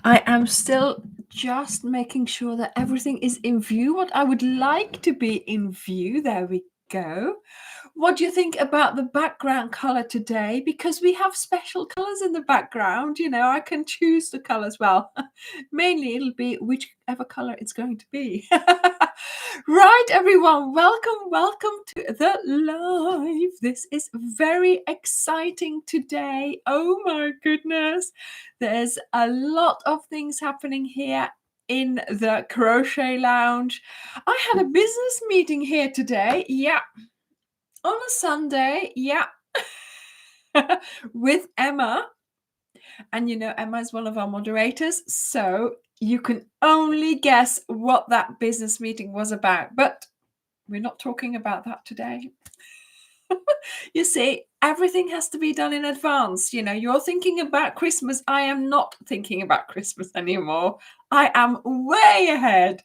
I am still just making sure that everything is in view, what I would like to be in view. There we go. What do you think about the background color today? Because we have special colors in the background, I can choose the colors. Well, mainly it'll be whichever color it's going to be. Right, everyone, welcome to the live. This is very exciting today. Oh my goodness. There's a lot of things happening here in the crochet lounge. I had a business meeting here today. Yeah, on a Sunday. Yeah. With Emma. And Emma is one of our moderators. So you can only guess what that business meeting was about. But we're not talking about that today. You see, everything has to be done in advance. You're thinking about Christmas. I am not thinking about Christmas anymore. I am way ahead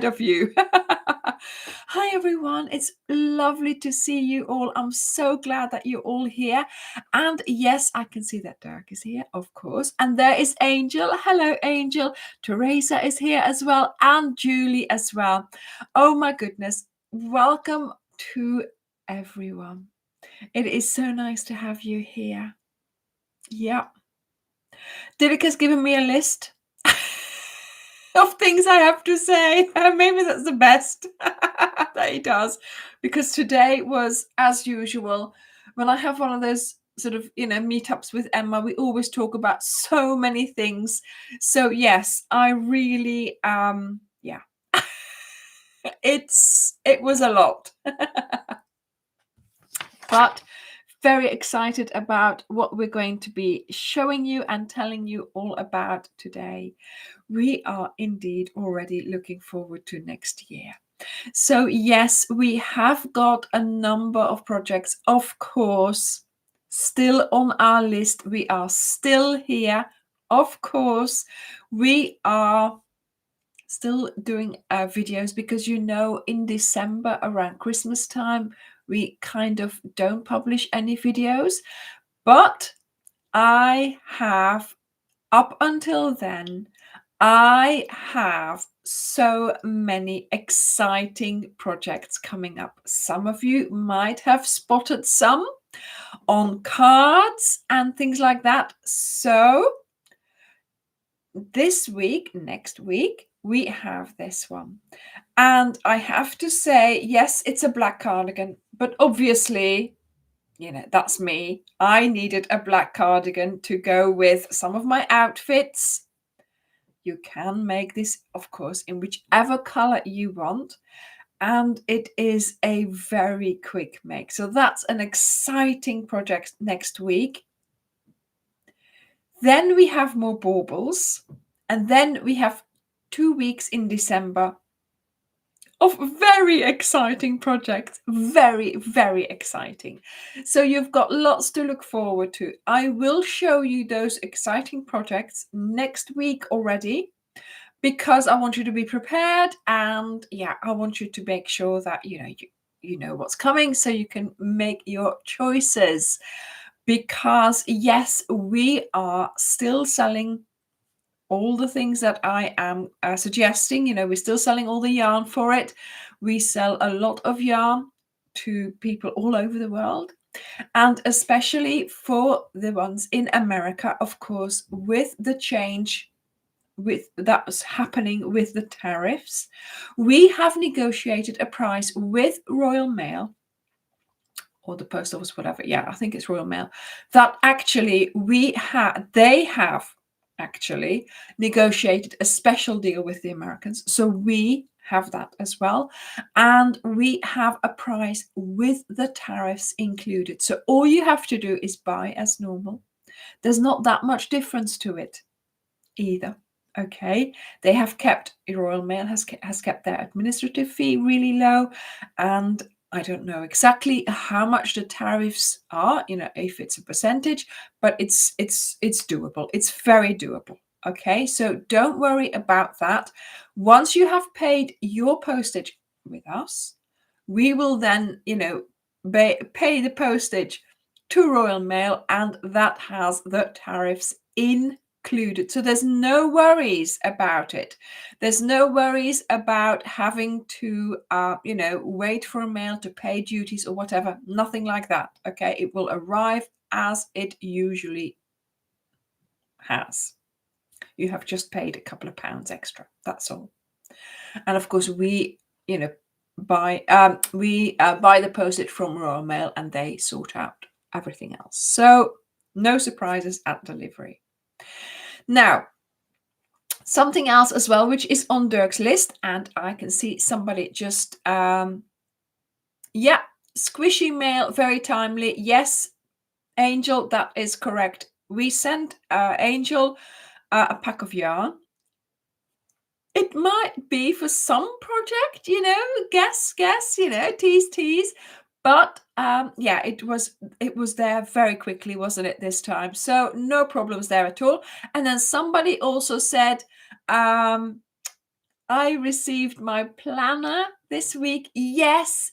of you. Hi, everyone. It's lovely to see you all. I'm so glad that you're all here. And yes, I can see that Dirk is here, of course. And there is Angel. Hello, Angel. Teresa is here as well. And Julie as well. Oh, my goodness. Welcome to everyone. It is so nice to have you here. Yeah. Dirk has given me a list of things I have to say. Maybe that's the best that he does, because today was, as usual, when I have one of those sort of meetups with Emma, we always talk about so many things. So yes, I really yeah. It was a lot. But very excited about what we're going to be showing you and telling you all about today. We are indeed already looking forward to next year. So yes, we have got a number of projects, of course, still on our list. We are still here. Of course, we are still doing videos because in December around Christmas time we kind of don't publish any videos, but I have, up until then, I have so many exciting projects coming up. Some of you might have spotted some on cards and things like that. So this week, next week, we have this one. And I have to say, yes, it's a black cardigan, but obviously, that's me. I needed a black cardigan to go with some of my outfits. You can make this, of course, in whichever color you want. And it is a very quick make. So that's an exciting project next week. Then we have more baubles. And then we have 2 weeks in December of very exciting projects. Very, very exciting. So you've got lots to look forward to. I will show you those exciting projects next week already, because I want you to be prepared. And yeah, I want you to make sure that you know what's coming, so you can make your choices. Because yes, we are still selling all the things that I am suggesting. We're still selling all the yarn for it. We sell a lot of yarn to people all over the world, and especially for the ones in America, of course, with the change that was happening with the tariffs. We have negotiated a price with Royal Mail, or the post office, whatever. Yeah, I think it's Royal Mail, that actually they have actually negotiated a special deal with the Americans. So we have that as well. And we have a price with the tariffs included. So all you have to do is buy as normal. There's not that much difference to it either. Okay, they have kept, Royal Mail has kept their administrative fee really low, and I don't know exactly how much the tariffs are, if it's a percentage, but it's doable. It's very doable. Okay, so don't worry about that. Once you have paid your postage with us, we will then, pay the postage to Royal Mail, and that has the tariffs included. So there's no worries about it. There's no worries about having to, wait for a mail to pay duties or whatever. Nothing like that. Okay. It will arrive as it usually has. You have just paid a couple of pounds extra. That's all. And of course, we buy the postage from Royal Mail, and they sort out everything else. So no surprises at delivery. Now, something else as well, which is on Dirk's list, and I can see somebody just squishy mail, very timely. Yes, Angel, that is correct. We sent Angel a pack of yarn. It might be for some project, guess, tease. But it was there very quickly, wasn't it, this time? So no problems there at all. And then somebody also said, I received my planner this week. Yes,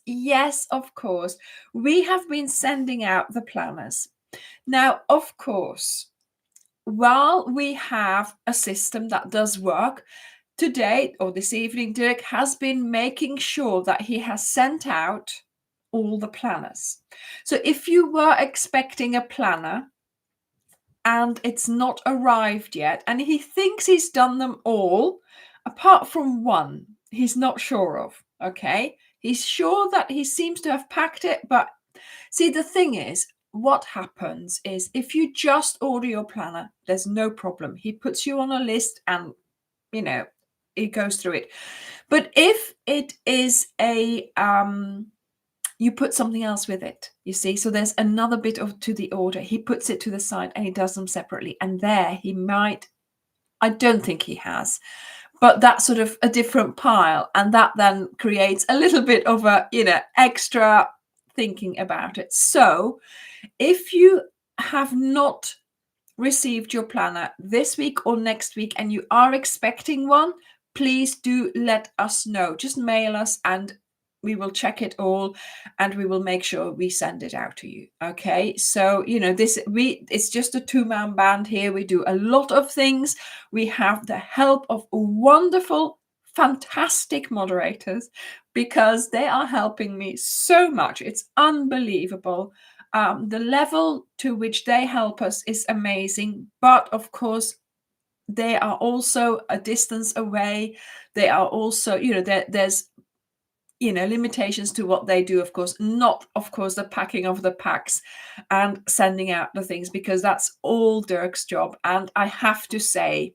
of course. We have been sending out the planners. Now, of course, while we have a system that does work, today or this evening, Dirk has been making sure that he has sent out all the planners. So if you were expecting a planner and it's not arrived yet, and he thinks he's done them all, apart from one, he's not sure of, okay? He's sure that he seems to have packed it, but see, the thing is, what happens is if you just order your planner, there's no problem. He puts you on a list and, it goes through it. But if it is you put something else with it, you see, so there's another bit to the order. He puts it to the side and he does them separately. And there he might, I don't think he has, but that's sort of a different pile. And that then creates a little bit of a, extra thinking about it. So if you have not received your planner this week or next week and you are expecting one, please do let us know. Just mail us and we will check it all and we will make sure we send it out to you. Okay, so it's just a two-man band here. We do a lot of things. We have the help of wonderful, fantastic moderators because they are helping me so much. It's unbelievable. The level to which they help us is amazing, but of course they are also a distance away. They are also, there's limitations to what they do, of course, not of course the packing of the packs and sending out the things, because that's all Dirk's job. And I have to say,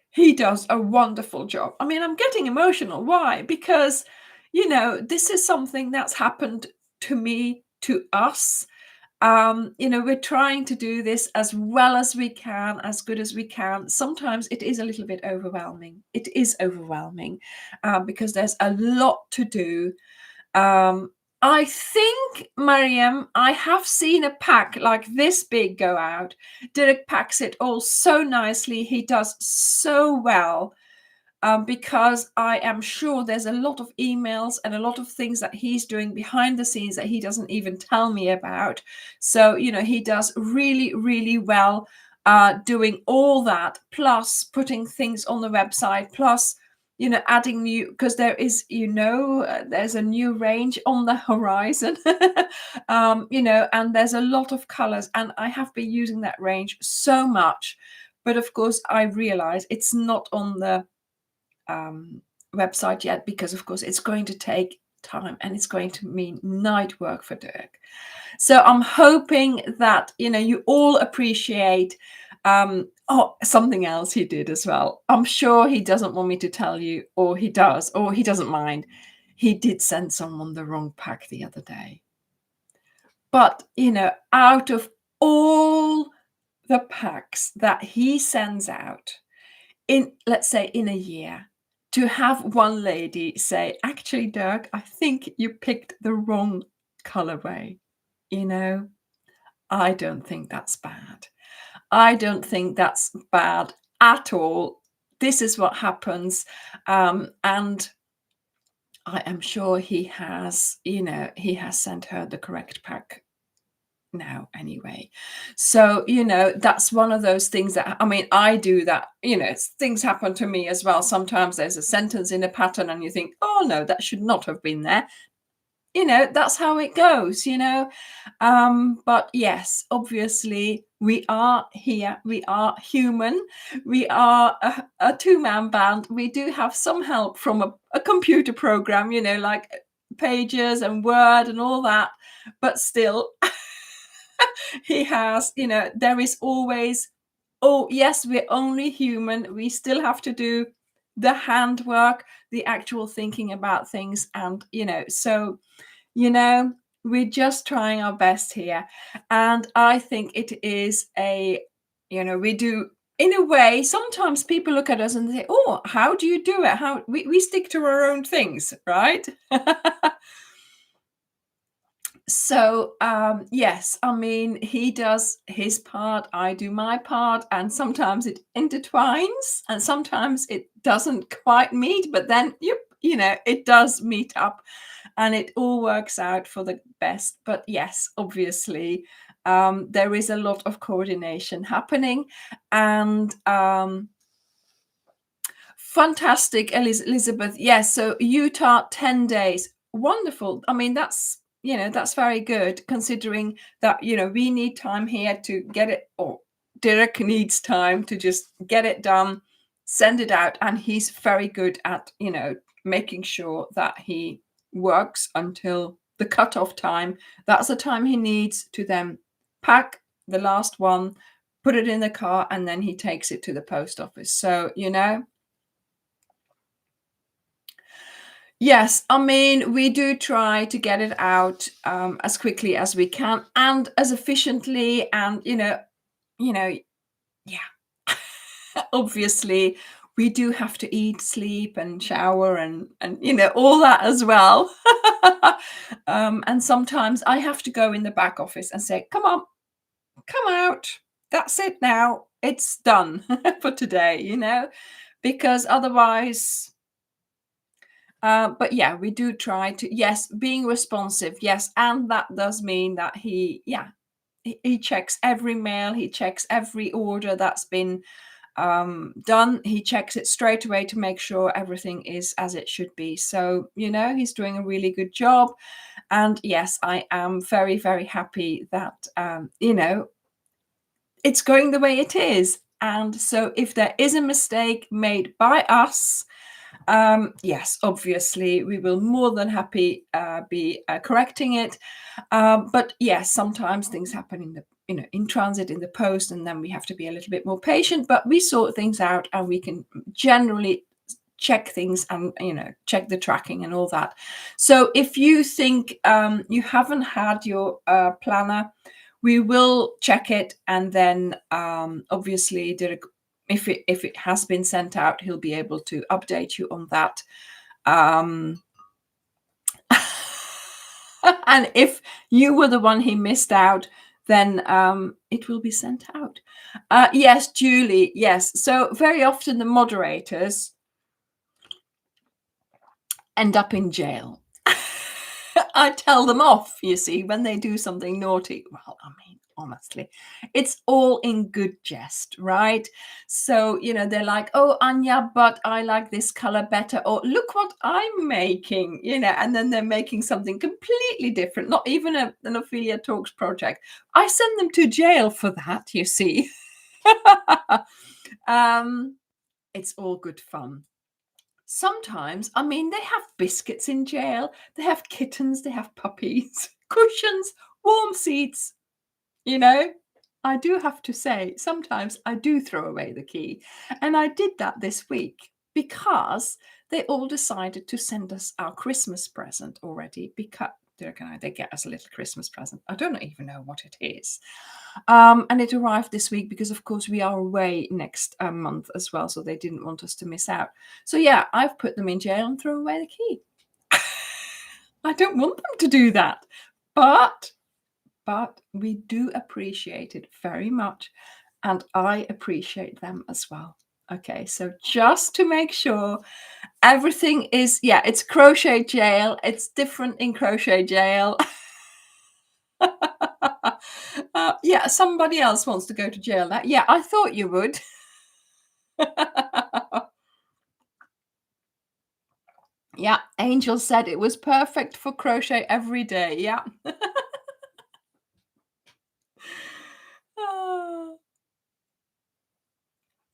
he does a wonderful job. I mean, I'm getting emotional. Why? Because, this is something that's happened to me, to us. We're trying to do this as well as we can, as good as we can. Sometimes it is a little bit overwhelming. It is overwhelming because there's a lot to do. I think, Mariam, I have seen a pack like this big go out. Dirk packs it all so nicely. He does so well. Because I am sure there's a lot of emails and a lot of things that he's doing behind the scenes that he doesn't even tell me about. So, he does really, really well doing all that, plus putting things on the website, plus, adding new, because there is, there's a new range on the horizon, and there's a lot of colors. And I have been using that range so much. But of course, I realize it's not on the website yet, because of course it's going to take time and it's going to mean night work for Dirk. So I'm hoping that you all appreciate something else he did as well. I'm sure he doesn't want me to tell you, or he does, or he doesn't mind. He did send someone the wrong pack the other day. But out of all the packs that he sends out in, let's say, in a year, to have one lady say, actually, Dirk, I think you picked the wrong colorway. I don't think that's bad. I don't think that's bad at all. This is what happens. And I am sure he has sent her the correct pack now anyway. So, that's one of those things that, I mean, I do that, things happen to me as well. Sometimes there's a sentence in a pattern and you think, oh no, that should not have been there. That's how it goes. But yes, obviously we are here, we are human, we are a two-man band. We do have some help from a computer program, like Pages and Word and all that, but still he has, there is always, oh yes, we're only human, we still have to do the handwork, the actual thinking about things. And so we're just trying our best here. And I think it is we do, in a way, sometimes people look at us and say, oh, how do you do it? How we stick to our own things, right? So yes, I mean, he does his part, I do my part, and sometimes it intertwines and sometimes it doesn't quite meet, but then it does meet up and it all works out for the best. But yes, obviously there is a lot of coordination happening. And fantastic, Elizabeth. Yes, so Utah, 10 days. Wonderful. I mean, that's very good, considering that we need time here to get it, or Derek needs time to just get it done, send it out, and he's very good at making sure that he works until the cutoff time. That's the time he needs to then pack the last one, put it in the car, and then he takes it to the post office. So yes, I mean, we do try to get it out as quickly as we can and as efficiently, and yeah. Obviously, we do have to eat, sleep, and shower, and all that as well. And sometimes I have to go in the back office and say, "Come on, come out. That's it now. It's done for today," because otherwise. But yeah, we do try to, yes, being responsive, yes, and that does mean that he checks every mail, he checks every order that's been done, he checks it straight away to make sure everything is as it should be. So he's doing a really good job, and yes, I am very, very happy that it's going the way it is. And so if there is a mistake made by us, yes, obviously we will more than happy be correcting it. But yes, sometimes things happen in the in transit, in the post, and then we have to be a little bit more patient, but we sort things out and we can generally check things and check the tracking and all that. So if you think you haven't had your planner, we will check it, and then obviously if it has been sent out, he'll be able to update you on that. And if you were the one he missed out, then it will be sent out. Yes, Julie, yes. So very often the moderators end up in jail. I tell them off, you see, when they do something naughty. Well, I mean, honestly, it's all in good jest, right? So they're like, oh, Anya, but I like this color better, or look what I'm making, and then they're making something completely different, not even an Ophelia Talks project. I send them to jail for that, you see. It's all good fun. Sometimes, I mean, they have biscuits in jail, they have kittens, they have puppies, cushions, warm seats. I do have to say, sometimes I do throw away the key. And I did that this week because they all decided to send us our Christmas present already, because they get us a little Christmas present. I don't even know what it is. And it arrived this week because, of course, we are away next month as well. So they didn't want us to miss out. So yeah, I've put them in jail and thrown away the key. I don't want them to do that. But we do appreciate it very much. And I appreciate them as well. Okay, so just to make sure everything is, it's crochet jail. It's different in crochet jail. Yeah, somebody else wants to go to jail now. Yeah, I thought you would. Yeah, Angel said it was perfect for crochet every day. Yeah. Ah,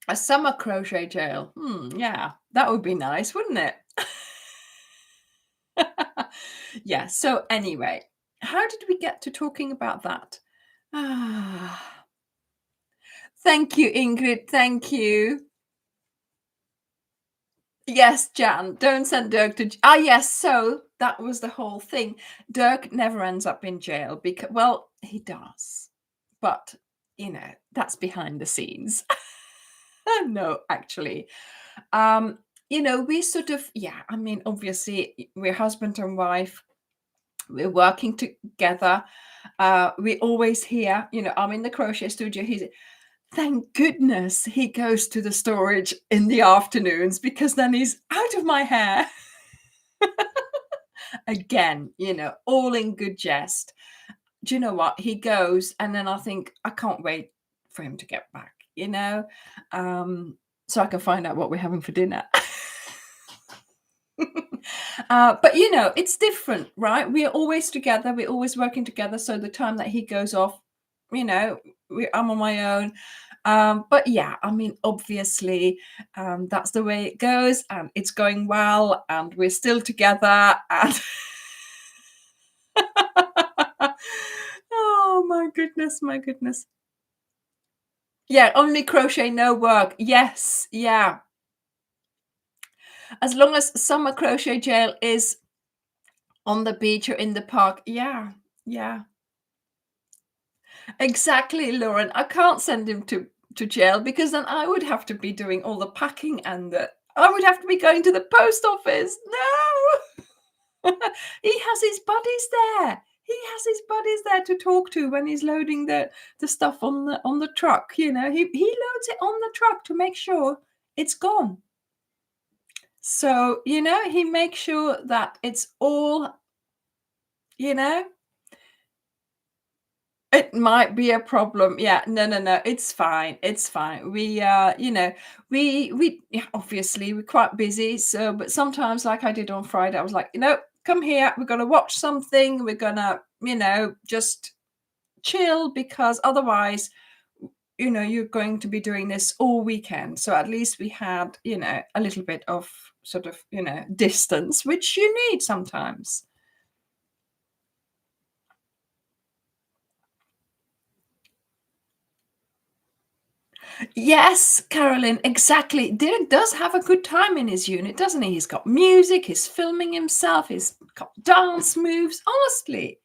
a summer crochet jail. Yeah, that would be nice, wouldn't it? Yeah, so anyway, how did we get to talking about that? Ah, thank you, Ingrid. Thank you. Yes, Jan, don't send Dirk to. Yes, so that was the whole thing. Dirk never ends up in jail because, well, he does, but that's behind the scenes. No, actually, we sort of, yeah. I mean, obviously, we're husband and wife. We're working together. We always hear, I'm in the crochet studio. Thank goodness he goes to the storage in the afternoons because then he's out of my hair. Again, all in good jest. Do you know what? He goes, and then I think, I can't wait for him to get back, so I can find out what we're having for dinner. But it's different, right? We're always together, we're always working together. So the time that he goes off, I'm on my own. But yeah, I mean, obviously, that's the way it goes, and it's going well, and we're still together. And oh my goodness, my goodness. Yeah, only crochet, no work. Yes, yeah. As long as summer crochet jail is on the beach or in the park. Yeah, yeah. Exactly, Lauren. I can't send him to jail because then I would have to be doing all the packing and I would have to be going to the post office. No. He has his buddies there. He has his buddies there to talk to when he's loading the stuff on the truck. He loads it on the truck to make sure it's gone. So, he makes sure that it's all, it might be a problem. Yeah, no, it's fine. It's fine. We yeah, obviously we're quite busy. So, but sometimes, like I did on Friday, I was like, come here, we're gonna watch something, we're gonna, just chill because otherwise, you're going to be doing this all weekend. So at least we had, a little bit of sort of, distance, which you need sometimes. Yes, Carolyn, exactly. Derek does have a good time in his unit, doesn't he? He's got music, he's filming himself, he's got dance moves. Honestly,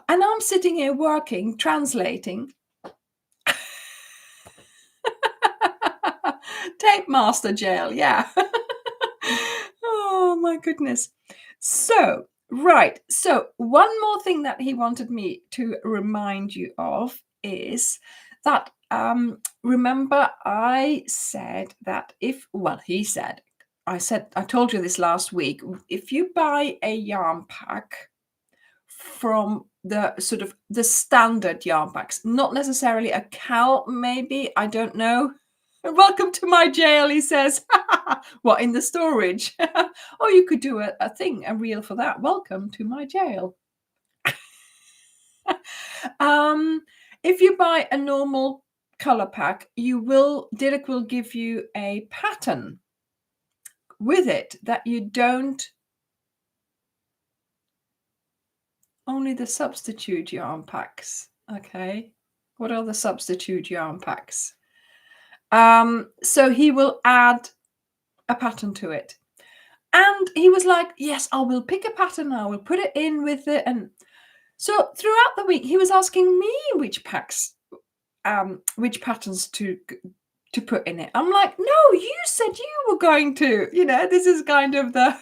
and I'm sitting here working, translating. Tape master jail, yeah. Oh my goodness. So, right. So, one more thing that he wanted me to remind you of is that remember I said that I told you this last week, if you buy a yarn pack from the sort of the standard yarn packs, not necessarily a cow, maybe, I don't know. Welcome to my jail, he says. What, in the storage? Or you could do a reel for that. Welcome to my jail. If you buy a normal color pack, Dirk will give you a pattern with it that you don't. Only the substitute yarn packs. Okay. What are the substitute yarn packs? So he will add a pattern to it. And he was like, yes, I will pick a pattern. I will put it in with it. And so throughout the week, he was asking me which patterns to put in it. I'm like, no, you said you were going to, this is kind of the,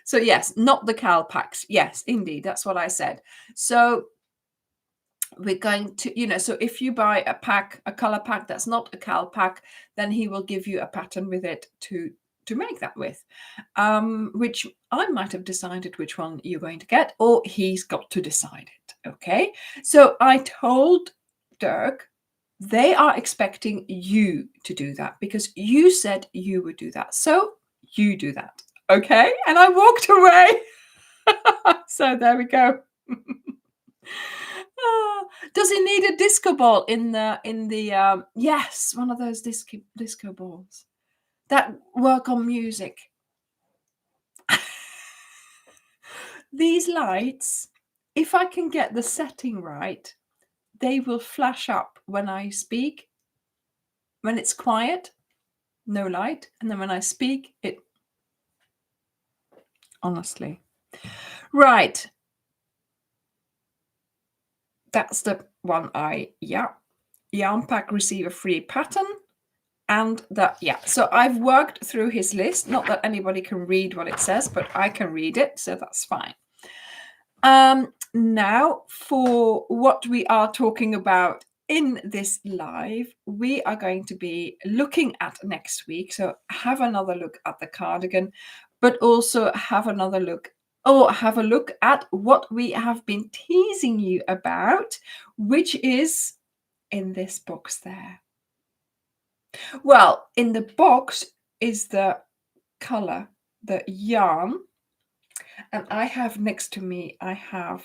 so yes, not the cal packs. Yes, indeed. That's what I said. So we're going to, so if you buy a color pack that's not a cal pack, then he will give you a pattern with it to to make that with, which I might have decided which one you're going to get, or he's got to decide it. Okay, so I told Dirk they are expecting you to do that because you said you would do that, so you do that. Okay, and I walked away. So there we go. Does he need a disco ball in the yes, one of those disco balls that work on music? These lights, if I can get the setting right, they will flash up when I speak. When it's quiet, no light, and then when I speak, it honestly. Right. That's the one yarn pack, receive a free pattern. And that, so I've worked through his list. Not that anybody can read what it says, but I can read it, so that's fine. Now for what we are talking about in this live, we are going to be looking at next week. So have another look at the cardigan, but also have another look, or have a look at what we have been teasing you about, which is in this box there. Well, in the box is the color, the yarn, and I have next to me, I have,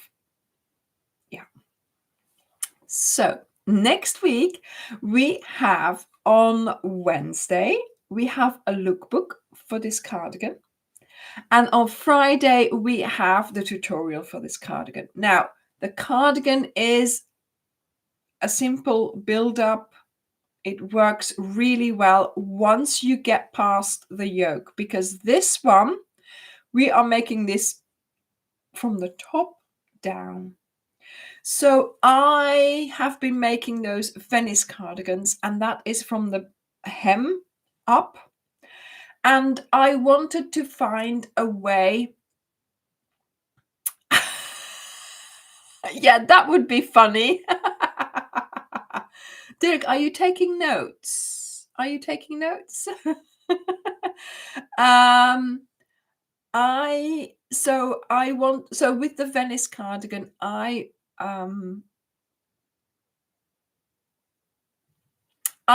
So next week we have on Wednesday, we have a lookbook for this cardigan. And on Friday, we have the tutorial for this cardigan. Now, the cardigan is a simple build-up. It works really well once you get past the yoke, because this one, we are making this from the top down. So I have been making those Venice cardigans, and that is from the hem up. And I wanted to find a way. Yeah, that would be funny. Dirk, are you taking notes? Are you taking notes? So with the Venice cardigan, I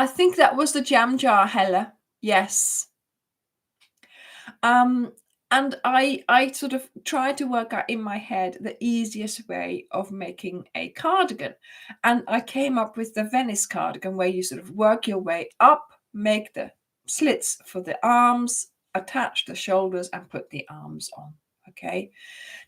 think that was the jam jar, Hella. Yes. And I sort of tried to work out in my head the easiest way of making a cardigan. And I came up with the Venice cardigan, where you sort of work your way up, make the slits for the arms, attach the shoulders, and put the arms on. Okay.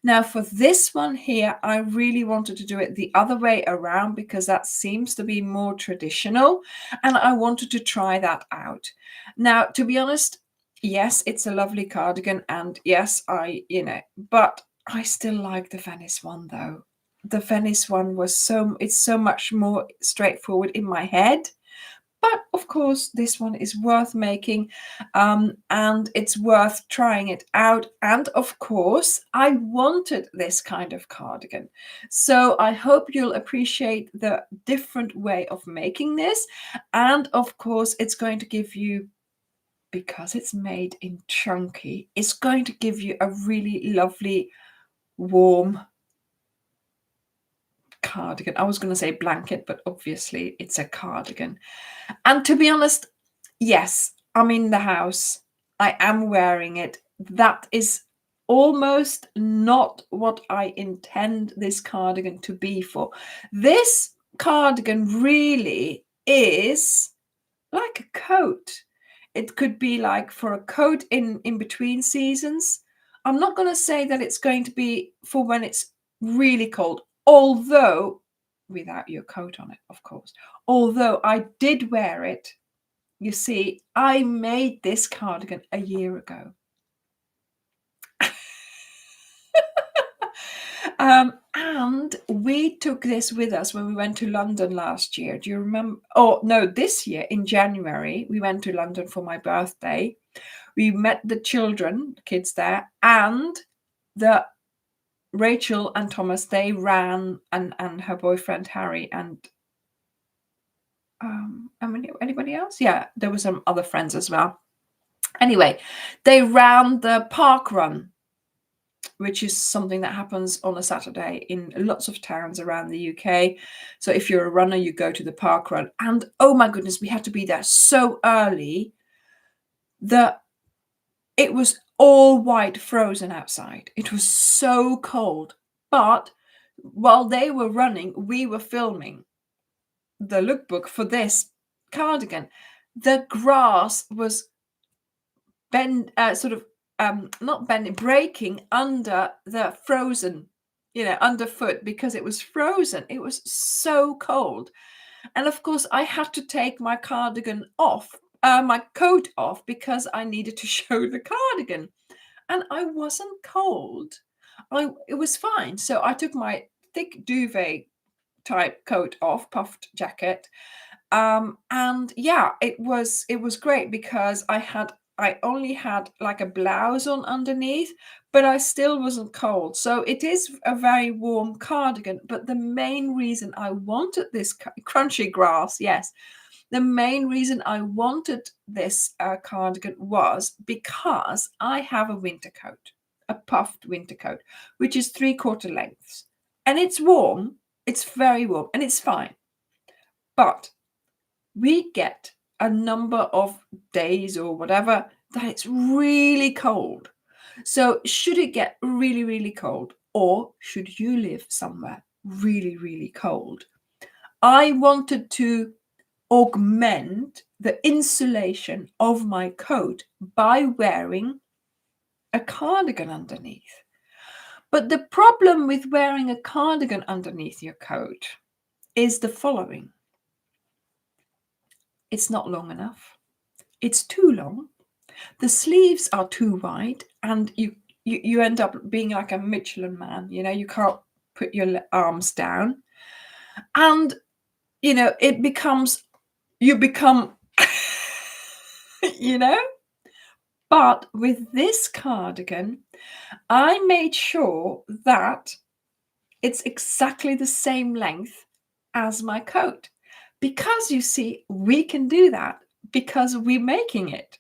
Now for this one here, I really wanted to do it the other way around because that seems to be more traditional, and I wanted to try that out. Now, to be honest, yes, it's a lovely cardigan, and yes, but I still like the Venice one though. The Venice one it's so much more straightforward in my head. But of course, this one is worth making, and it's worth trying it out. And of course, I wanted this kind of cardigan. So I hope you'll appreciate the different way of making this. And of course, it's going to give you, because it's made in chunky, it's going to give you a really lovely, warm cardigan. I was going to say blanket, but obviously it's a cardigan. And to be honest, yes, I'm in the house. I am wearing it. That is almost not what I intend this cardigan to be for. This cardigan really is like a coat. It could be like for a coat in between seasons. I'm not going to say that it's going to be for when it's really cold, although without your coat on it, of course. Although I did wear it. You see, I made this cardigan a year ago. And we took this with us when we went to London last year. Do you remember? Oh, no, this year in January, we went to London for my birthday. We met the kids there, and the Rachel and Thomas, they ran, and her boyfriend Harry, and anybody else? Yeah, there were some other friends as well. Anyway, they ran the park run, which is something that happens on a Saturday in lots of towns around the UK. So if you're a runner, you go to the park run. And oh my goodness, we had to be there so early that it was all white frozen outside. It was so cold. But while they were running, we were filming the lookbook for this cardigan. The grass was not bending, breaking under the frozen, underfoot, because it was frozen. It was so cold. And of course, I had to take my cardigan off, my coat off, because I needed to show the cardigan. And I wasn't cold. It was fine. So I took my thick duvet type coat off, puffed jacket. And yeah, it was great because I only had like a blouse on underneath, but I still wasn't cold. So it is a very warm cardigan. But the main reason I wanted this crunchy grass, yes, the main reason I wanted this cardigan was because I have a winter coat, a puffed winter coat, which is 3/4 lengths. And it's warm. It's very warm and it's fine. But we get a number of days or whatever that it's really cold. So should it get really, really cold, or should you live somewhere really, really cold? I wanted to augment the insulation of my coat by wearing a cardigan underneath. But the problem with wearing a cardigan underneath your coat is the following. It's not long enough. It's too long. The sleeves are too wide, and you end up being like a Michelin man. You can't put your arms down, and it becomes you become But with this cardigan, I made sure that it's exactly the same length as my coat, because you see, we can do that because we're making it.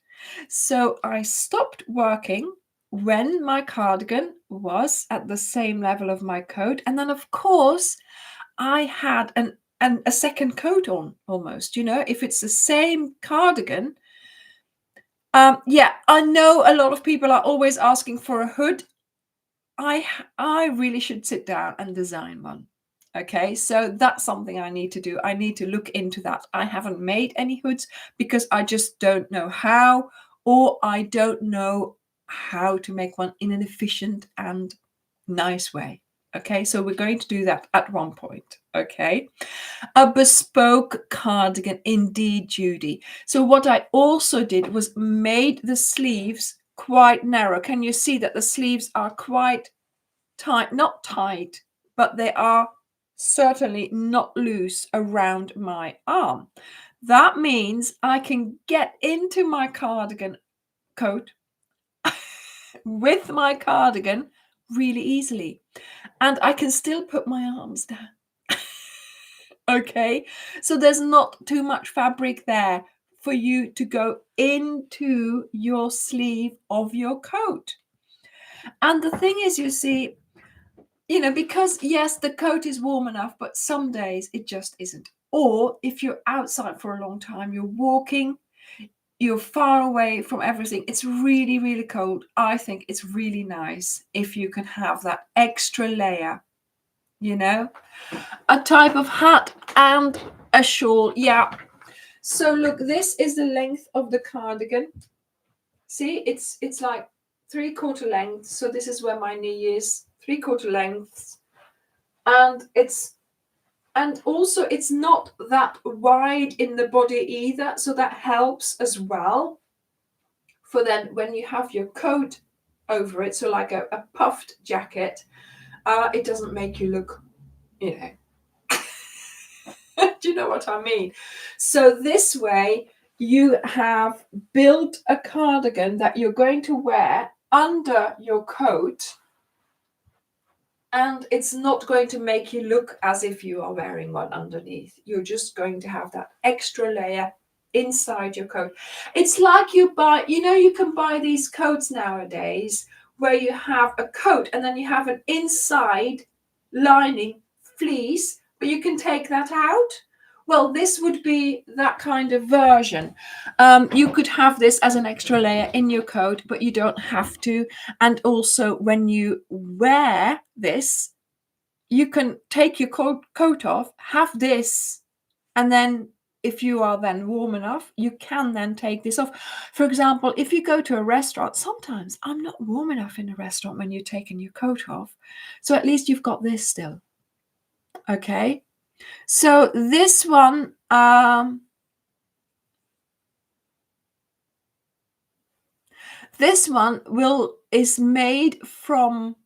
So I stopped working when my cardigan was at the same level of my coat. And then, of course, I had a second coat on almost, if it's the same cardigan. Yeah, I know a lot of people are always asking for a hood. I really should sit down and design one. Okay, so that's something I need to do. I need to look into that. I haven't made any hoods because I just don't know how, or I don't know how to make one in an efficient and nice way. Okay, so we're going to do that at one point. Okay, a bespoke cardigan, indeed, Judy. So what I also did was made the sleeves quite narrow. Can you see that the sleeves are quite tight? Not tight, but they are certainly not loose around my arm. That means I can get into my cardigan coat with my cardigan really easily, and I can still put my arms down. Okay, so there's not too much fabric there for you to go into your sleeve of your coat. And the thing is, you see, because yes, the coat is warm enough, but some days it just isn't. Or if you're outside for a long time, you're walking, you're far away from everything, it's really, really cold. I think it's really nice if you can have that extra layer, a type of hat and a shawl. Yeah. So look, this is the length of the cardigan. See, it's like 3/4 length. So this is where my knee is, 3/4 lengths. And also it's not that wide in the body either. So that helps as well for then when you have your coat over it. So like a puffed jacket, it doesn't make you look, do you know what I mean? So this way you have built a cardigan that you're going to wear under your coat, and it's not going to make you look as if you are wearing one underneath. You're just going to have that extra layer inside your coat. It's like you buy, you can buy these coats nowadays where you have a coat and then you have an inside lining fleece, but you can take that out. Well, this would be that kind of version. You could have this as an extra layer in your coat, but you don't have to. And also, when you wear this, you can take your coat off, have this, and then if you are then warm enough, you can then take this off. For example, if you go to a restaurant, sometimes I'm not warm enough in a restaurant when you're taking your coat off. So at least you've got this still. Okay. So this one, is made from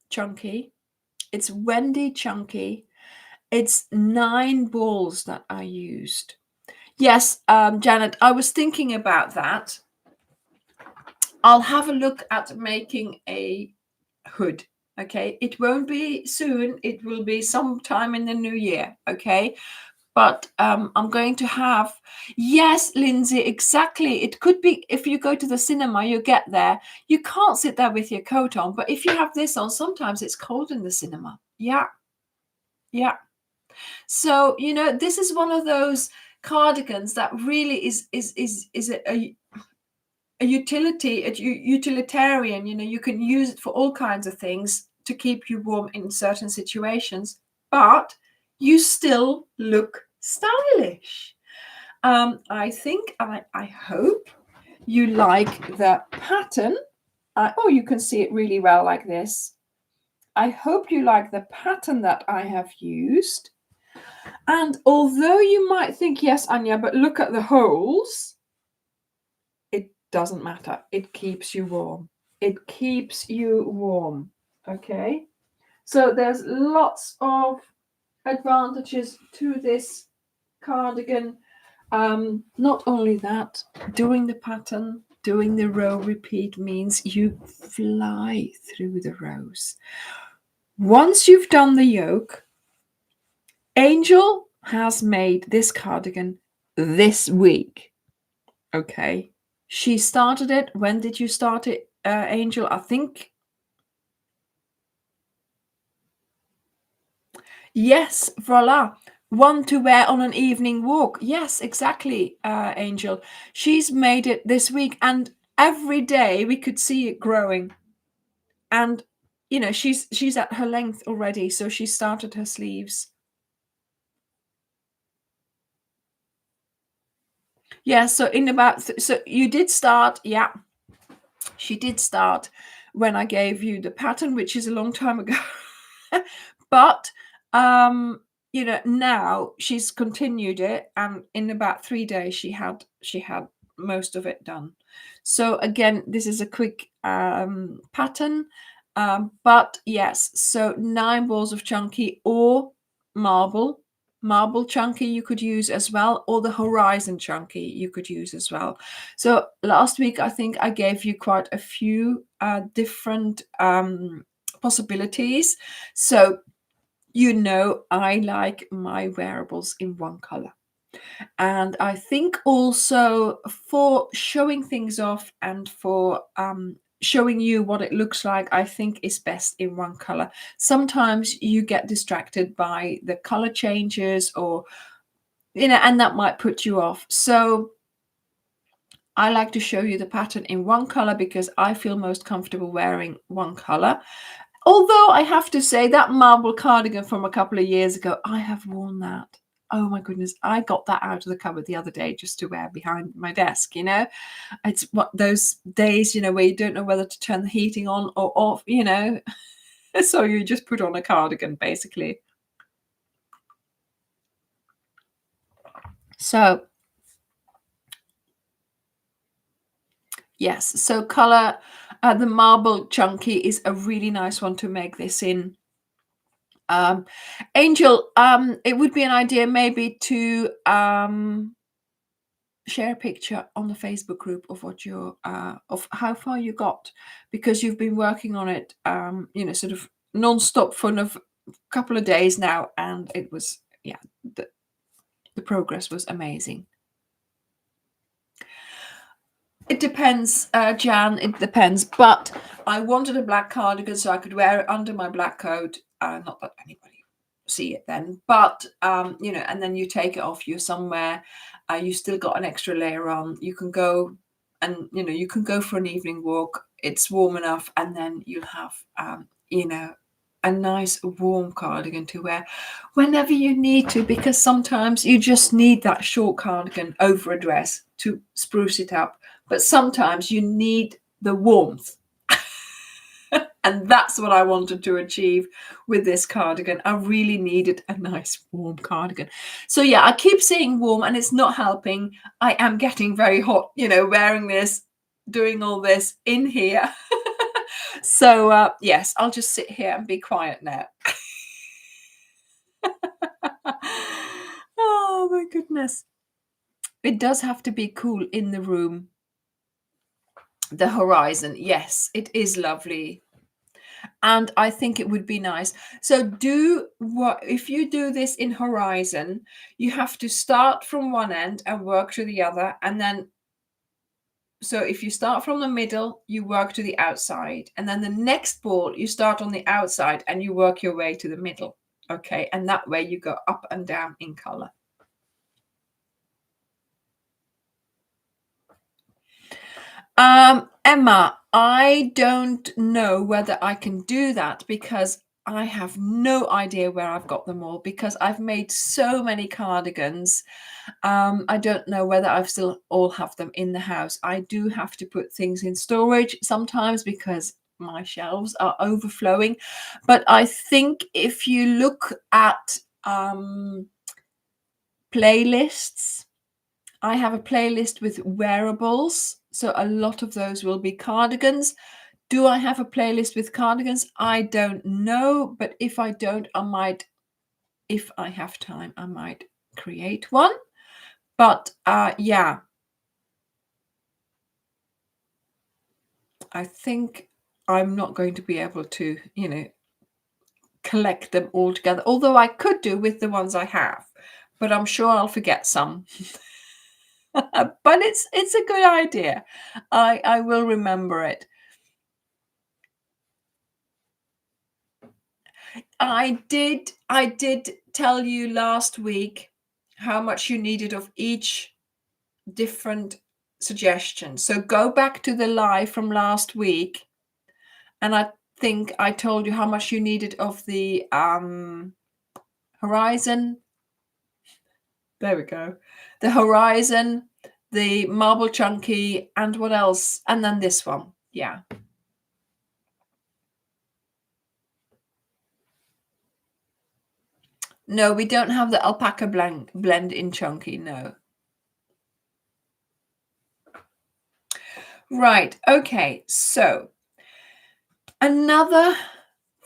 Chunky. It's Wendy Chunky. It's 9 balls that I used. Yes, Janet, I was thinking about that. I'll have a look at making a hood. Okay, it won't be soon. It will be sometime in the new year. Okay, but I'm going to have, yes, Lindsay, exactly. It could be if you go to the cinema, you get there. You can't sit there with your coat on, but if you have this on, sometimes it's cold in the cinema. Yeah, yeah. So this is one of those cardigans that really is a utilitarian. You can use it for all kinds of things to keep you warm in certain situations, but you still look stylish. I think I hope you like the pattern. You can see it really well like this. I hope you like the pattern that I have used. And although you might think, yes, Anya, but look at the holes, it doesn't matter. It keeps you warm. It keeps you warm. Okay. So there's lots of advantages to this cardigan. Not only that, doing the pattern, doing the row repeat means you fly through the rows. Once you've done the yoke, Angel has made this cardigan this week. Okay. She started it. When did you start it, Angel? I think. Yes, voila. One to wear on an evening walk. Yes, exactly, Angel. She's made it this week, and every day we could see it growing. And she's at her length already, so she started her sleeves. Yeah, so so you did start, yeah. She did start when I gave you the pattern, which is a long time ago. But now she's continued it, and in about 3 days she had most of it done. So again, this is a quick pattern, but yes, so 9 balls of Chunky or marble Chunky you could use as well, or the Horizon Chunky you could use as well. So last week I think I gave you quite a few different possibilities. So I like my wearables in one color. And I think also for showing things off and for showing you what it looks like, I think is best in one color. Sometimes you get distracted by the color changes or, and that might put you off. So I like to show you the pattern in one color because I feel most comfortable wearing one color. Although I have to say that marble cardigan from a couple of years ago, I have worn that. Oh my goodness, I got that out of the cupboard the other day just to wear behind my desk, It's what those days, where you don't know whether to turn the heating on or off, So you just put on a cardigan, basically. So, yes, so color, the marble Chunky is a really nice one to make this in. Angel, it would be an idea maybe to share a picture on the Facebook group of what of how far you got, because you've been working on it, sort of non-stop for a couple of days now, and it was, the progress was amazing. It depends, Jan, it depends. But I wanted a black cardigan so I could wear it under my black coat. Not that anybody see it then, but you know, and then you take it off, you're somewhere, you still got an extra layer on. You can go and, you know, you can go for an evening walk. It's warm enough, and then you'll have, you know, a nice warm cardigan to wear whenever you need to, because sometimes you just need that short cardigan over a dress to spruce it up. But sometimes you need the warmth. And that's what I wanted to achieve with this cardigan. I really needed a nice warm cardigan. So yeah, I keep saying warm and it's not helping. I am getting very hot, you know, wearing this, doing all this in here. So yes, I'll just sit here and be quiet now. Oh my goodness. It does have to be cool in the room. The horizon, yes, it is lovely. And I think it would be nice. So if you do this in horizon, you have to start from one end and work to the other. And then, so if you start from the middle, you work to the outside. And then the next ball, you start on the outside and you work your way to the middle. Okay. And that way you go up and down in color. Emma, I don't know whether I can do that because I have no idea where I've got them all, because I've made so many cardigans. I don't know whether I've still all have them in the house. I do have to put things in storage sometimes because my shelves are overflowing. But I think if you look at playlists, I have a playlist with wearables. So a lot of those will be cardigans. Do I have a playlist with cardigans? I don't know. But if I don't, I might, if I have time, I might create one. But yeah, I think I'm not going to be able to, you know, collect them all together. Although I could do with the ones I have, but I'm sure I'll forget some. But it's a good idea. I will remember it. I did tell you last week how much you needed of each different suggestion. So go back to the live from last week, and I think I told you how much you needed of the horizon. There we go. The horizon, the marble chunky, and what else? And then this one. Yeah. No, we don't have the alpaca blend in chunky, no. Right, okay, so another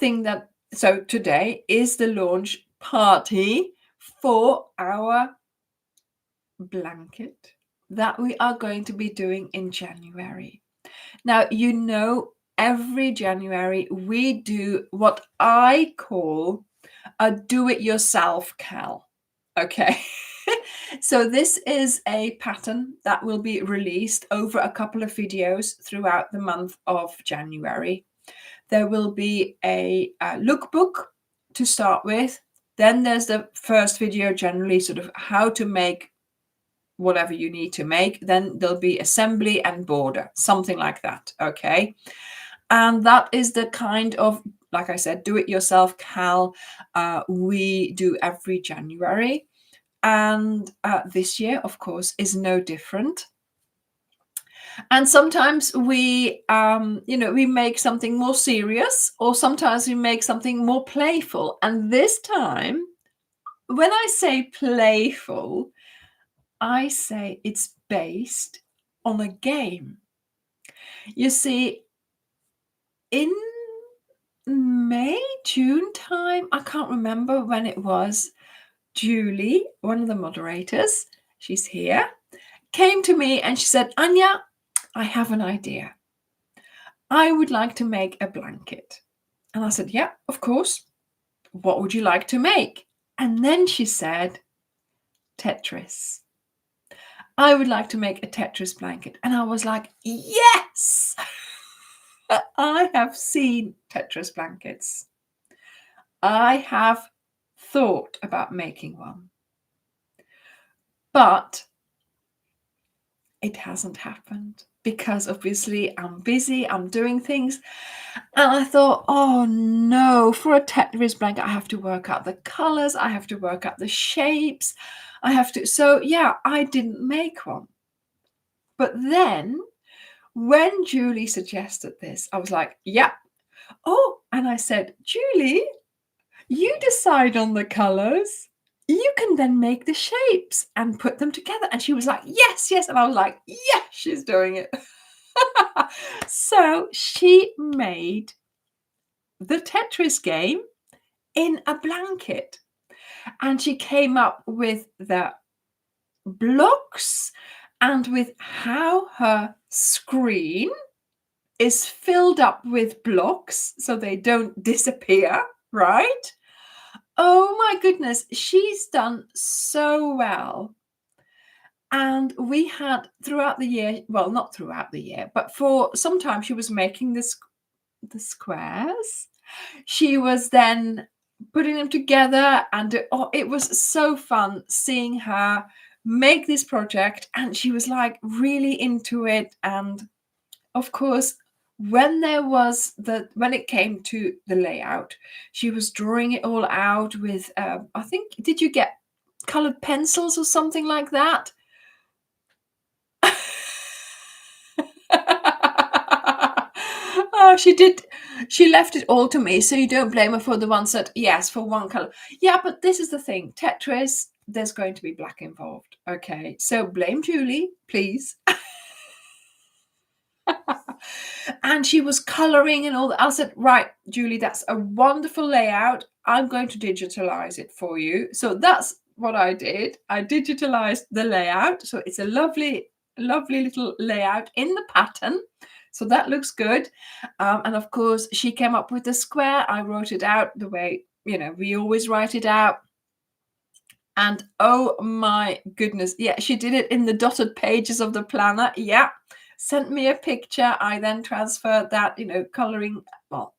thing so today is the launch party for our blanket that we are going to be doing in January. Now, you know, every January we do what I call a do-it-yourself cal. Okay. So this is a pattern that will be released over a couple of videos throughout the month of January. There will be a lookbook to start with. Then there's the first video, generally sort of how to make whatever you need to make. Then there'll be assembly and border, something like that. Okay. And that is the kind of, like I said, do-it-yourself cal we do every January. And this year, of course, is no different. And sometimes we, you know, we make something more serious, or sometimes we make something more playful. And this time, when I say playful, I say it's based on a game. You see, in May, June time, I can't remember when it was, Julie, one of the moderators, she's here, came to me and she said, Anja, I have an idea. I would like to make a blanket. And I said, yeah, of course. What would you like to make? And then she said, Tetris. I would like to make a Tetris blanket. And I was like, yes! I have seen Tetris blankets. I have thought about making one. But it hasn't happened because obviously I'm busy, I'm doing things. And I thought, oh no, for a Tetris blanket, I have to work out the colors, I have to work out the shapes, I have to. So yeah, I didn't make one. But then when Julie suggested this, I was like, yeah. Oh, and I said, Julie, you decide on the colors. You can then make the shapes and put them together. And she was like, yes, yes. And I was like, yeah, she's doing it. So she made the Tetris game in a blanket. And she came up with the blocks and with how her screen is filled up with blocks so they don't disappear, right? Oh my goodness, she's done so well. And we had throughout the year, well, not throughout the year, but for some time she was making the squares. She was then putting them together, and it was so fun seeing her make this project. And she was like really into it. And of course, when it came to the layout, she was drawing it all out with I think, did you get colored pencils or something like that? Oh, she did. She left it all to me, so you don't blame her for the ones that, yes, for one color. Yeah, but this is the thing. Tetris, there's going to be black involved. Okay, so blame Julie, please. And she was coloring and all that. I said, right, Julie, that's a wonderful layout. I'm going to digitalize it for you. So that's what I did. I digitalized the layout. So it's a lovely, lovely little layout in the pattern. So that looks good. And of course, she came up with the square. I wrote it out the way, we always write it out. And oh my goodness. Yeah, she did it in the dotted pages of the planner. Yeah. Sent me a picture. I then transferred that, coloring, well,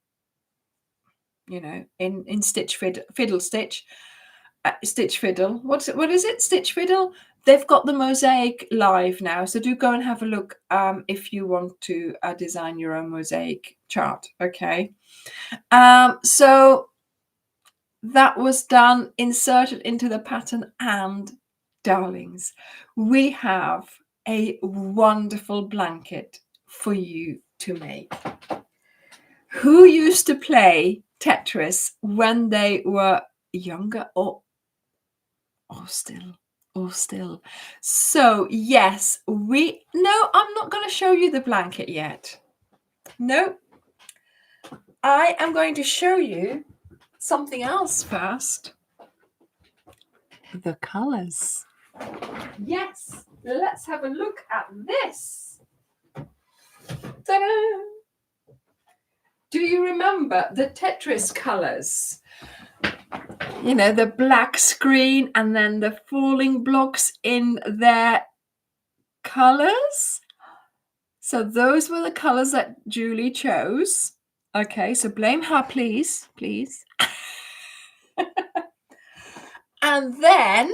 in Stitch Fiddle Stitch. Stitch Fiddle. What is it? Stitch Fiddle. They've got the mosaic live now, so do go and have a look if you want to design your own mosaic chart. Okay. So that was done, inserted into the pattern, and darlings, we have a wonderful blanket for you to make. Who used to play Tetris when they were younger or still? So yes, no, I'm not going to show you the blanket yet. No, I am going to show you something else first. The colors. Yes, let's have a look at this. Ta-da! Do you remember the Tetris colors? The black screen and then the falling blocks in their colors. So those were the colors that Julie chose. Okay, so blame her, please. And then,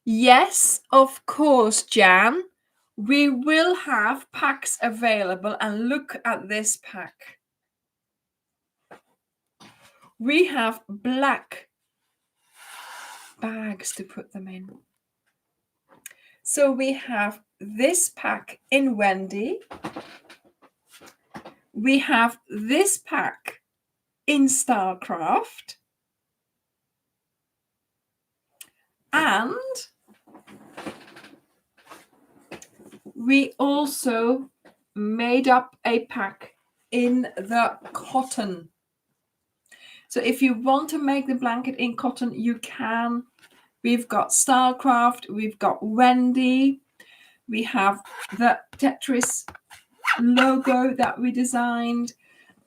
yes, of course, Jan, we will have packs available. And look at this pack. We have black bags to put them in. So we have this pack in Wendy. We have this pack in Starcraft. And we also made up a pack in the cotton. So if you want to make the blanket in cotton, you can. We've got Starcraft, we've got Wendy, we have the Tetris logo that we designed.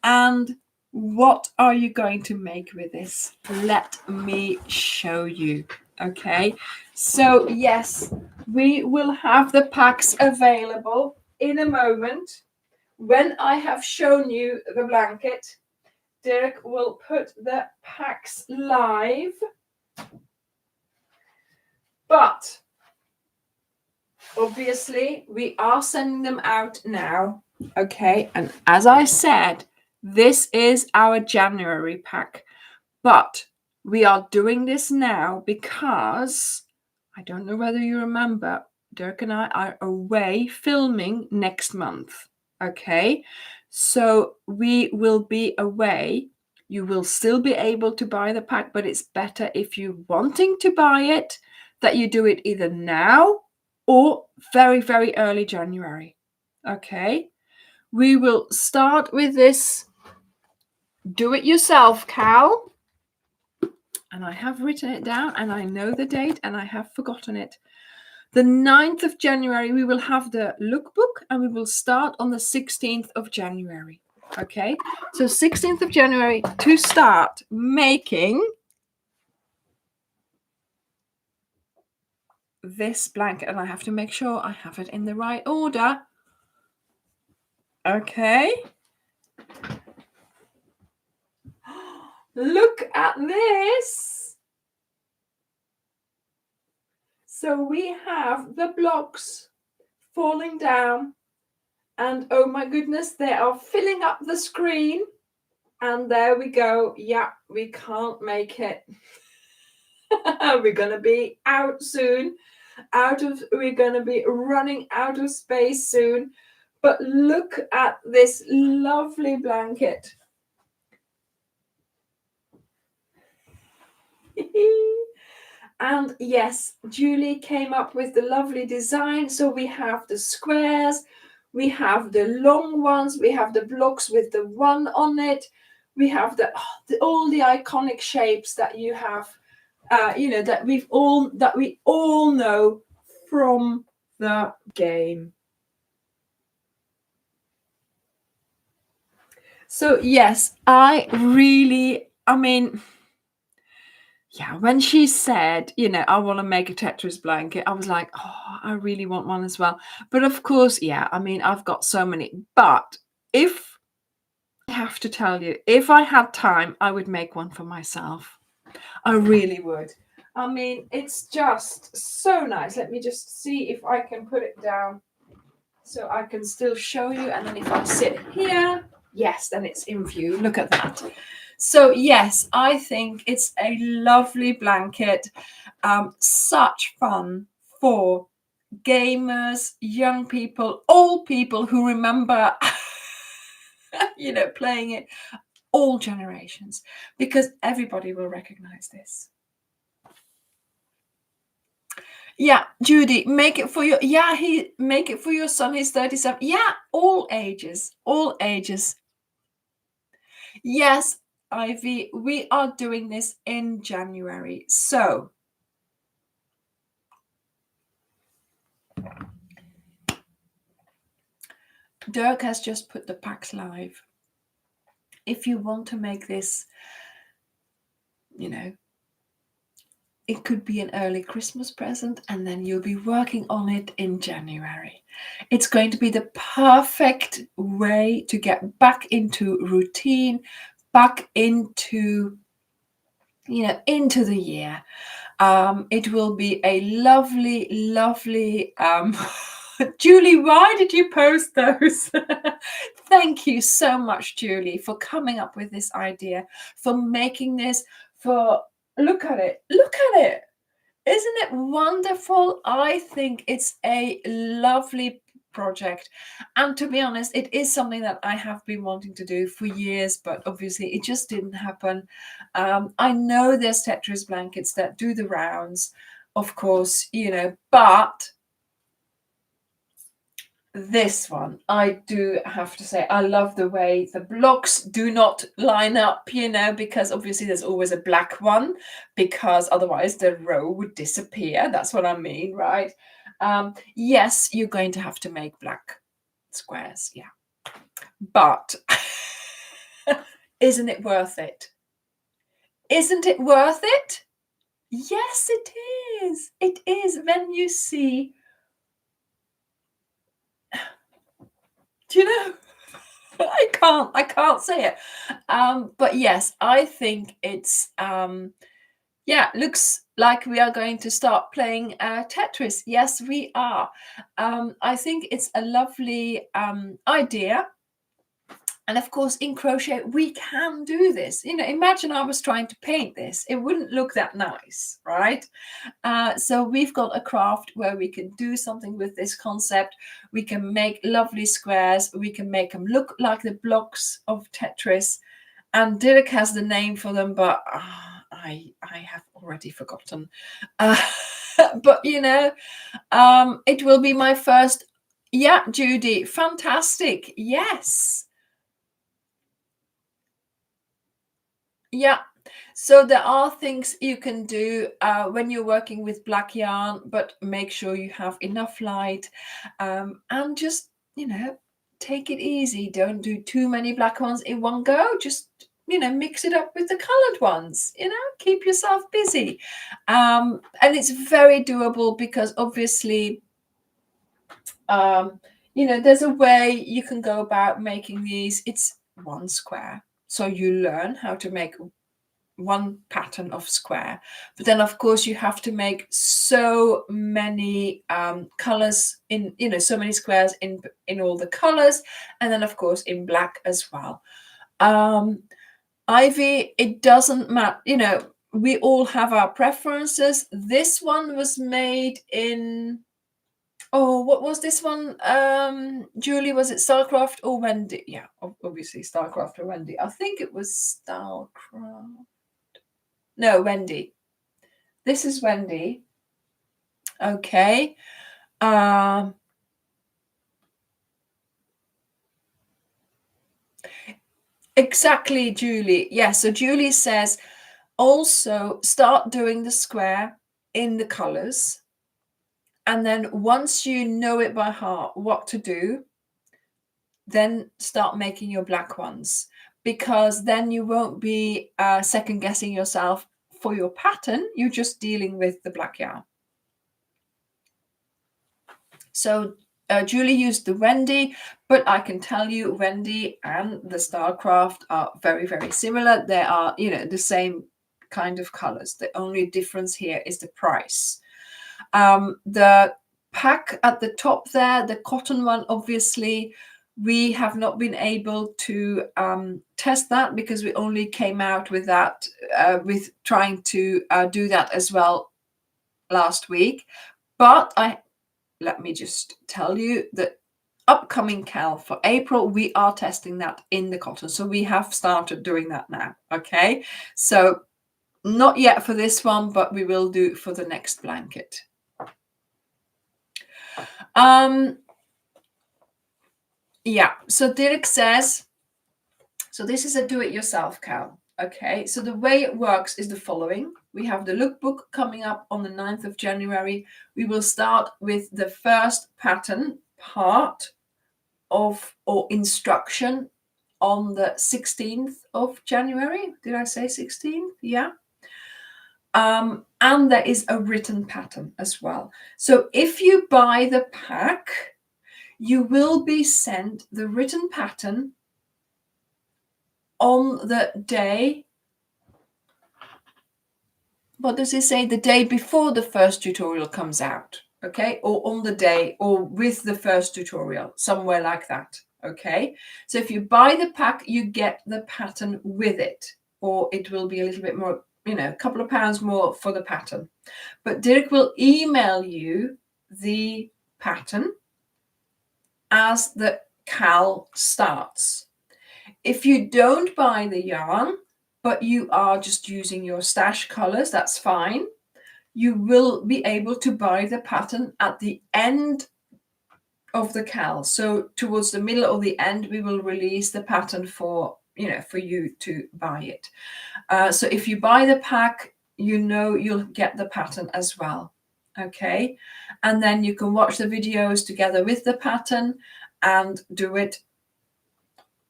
And what are you going to make with this? Let me show you. Okay, so yes, we will have the packs available in a moment. When I have shown you the blanket, Dirk will put the packs live. But obviously, we are sending them out now. Okay, and as I said, this is our January pack. But we are doing this now because I don't know whether you remember, Dirk and I are away filming next month. Okay, so we will be away. You will still be able to buy the pack, but it's better if you're wanting to buy it that you do it either now or very, very early January. Okay, we will start with this do-it-yourself cowl. And I have written it down and I know the date and I have forgotten it. The 9th of January, we will have the lookbook and we will start on the 16th of January. Okay, so 16th of January to start making this blanket. And I have to make sure I have it in the right order. Okay. Look at this. So we have the blocks falling down. And oh my goodness, they are filling up the screen. And there we go. Yeah, we can't make it. We're going to be out soon. We're going to be running out of space soon. But look at this lovely blanket. And yes, Julie came up with the lovely design. So we have the squares, we have the long ones, we have the blocks with the one on it, we have all the iconic shapes that you have, that we all know from the game. So yes, yeah, when she said, I want to make a Tetris blanket, I was like, oh, I really want one as well. But of course, yeah, I've got so many. But if I have to tell you, if I had time, I would make one for myself. I really would. It's just so nice. Let me just see if I can put it down so I can still show you. And then if I sit here, yes, then it's in view. Look at that. So yes, I think it's a lovely blanket. Such fun for gamers, young people, old people who remember, playing it, all generations, because everybody will recognize this. Yeah, Judy, make it for your make it for your son. He's 37. Yeah, all ages, all ages. Yes, Ivy, we are doing this in January. So Dirk has just put the packs live. If you want to make this, it could be an early Christmas present, and then you'll be working on it in January. It's going to be the perfect way to get back into routine, back into the year. It will be a lovely, lovely. Julie, why did you post those? Thank you so much, Julie, for coming up with this idea, for making this, look at it. Isn't it wonderful? I think it's a lovely project. And to be honest, it is something that I have been wanting to do for years, but obviously it just didn't happen. I know there's Tetris blankets that do the rounds, of course, but this one, I do have to say, I love the way the blocks do not line up, because obviously there's always a black one, because otherwise the row would disappear. That's what I mean, right? Yes, you're going to have to make black squares, yeah. But isn't it worth it? Isn't it worth it? Yes, it is. It is. When you see, do you know? I can't say it. But yes, I think it's yeah, looks like we are going to start playing Tetris. Yes, we are. I think it's a lovely idea. And of course, in crochet, we can do this. You know, imagine I was trying to paint this. It wouldn't look that nice, right? So we've got a craft where we can do something with this concept. We can make lovely squares. We can make them look like the blocks of Tetris. And Dirk has the name for them, but I have already forgotten. Uh, but you know, it will be my first. Yeah, Judy, fantastic. Yes. Yeah. So there are things you can do when you're working with black yarn, but make sure you have enough light and just, you know, take it easy. Don't do too many black ones in one go. Just, you know, mix it up with the colored ones, you know, keep yourself busy. And it's very doable because obviously, you know, there's a way you can go about making these. It's one square. So you learn how to make one pattern of square, but then of course you have to make so many colors in, you know, so many squares in all the colors, and then of course in black as well. Ivy, it doesn't matter, you know, we all have our preferences. This one was made in, oh, what was this one, Julie? Was it Starcraft or Wendy? Yeah, obviously Starcraft or Wendy. I think it was Starcraft. No, Wendy. This is Wendy. Okay. Exactly, Julie. Yeah, so Julie says also start doing the square in the colors. And then once you know it by heart what to do, then start making your black ones, because then you won't be second guessing yourself for your pattern. You're just dealing with the black yarn. So Julie used the Wendy, but I can tell you Wendy and the Starcraft are very, very similar. They are, you know, the same kind of colors. The only difference here is the price. The pack at the top there, the cotton one, obviously, we have not been able to test that because we only came out with that, with trying to do that as well last week. But let me just tell you that upcoming Cal for April, we are testing that in the cotton. So we have started doing that now. Okay. So not yet for this one, but we will do for the next blanket. Yeah. So Dirk says, so this is a do-it-yourself Cal. Okay. So the way it works is the following. We have the lookbook coming up on the 9th of January. We will start with the first pattern part of, or instruction, on the 16th of January. Did I say 16th? Yeah. And there is a written pattern as well. So if you buy the pack, you will be sent the written pattern on the day. What does it say? The day before the first tutorial comes out. Okay. Or on the day, or with the first tutorial, somewhere like that. Okay. So if you buy the pack, you get the pattern with it, or it will be a little bit more, you know, a couple of pounds more for the pattern. But Dirk will email you the pattern as the Cal starts. If you don't buy the yarn, but you are just using your stash colors, that's fine. You will be able to buy the pattern at the end of the Cal. So towards the middle or the end, we will release the pattern for, you know, for you to buy it. So if you buy the pack, you know you'll get the pattern as well. Okay. And then you can watch the videos together with the pattern and do it